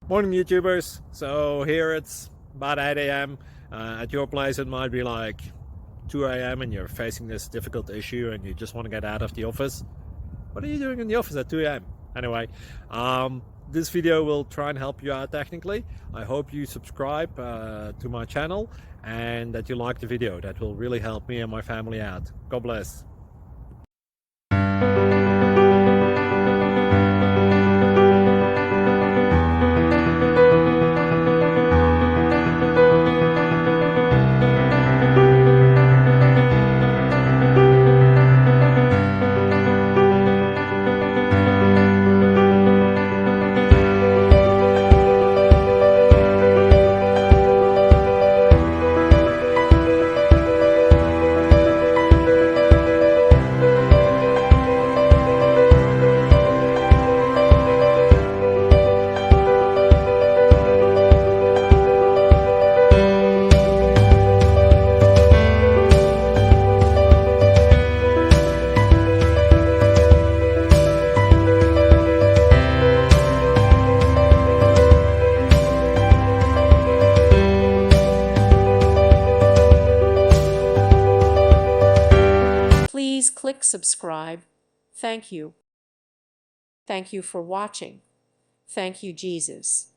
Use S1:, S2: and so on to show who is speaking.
S1: Morning YouTubers. So here it's about 8 a.m. At your place it might be like 2 a.m. and you're facing this difficult issue and you just want to get out of the office. What are you doing in the office at 2 a.m.? Anyway, this video will try and help you out technically. I hope you subscribe to my channel and that you like the video. That will really help me and my family out. God bless.
S2: Please click subscribe. Thank you. Thank you for watching. Thank you, Jesus.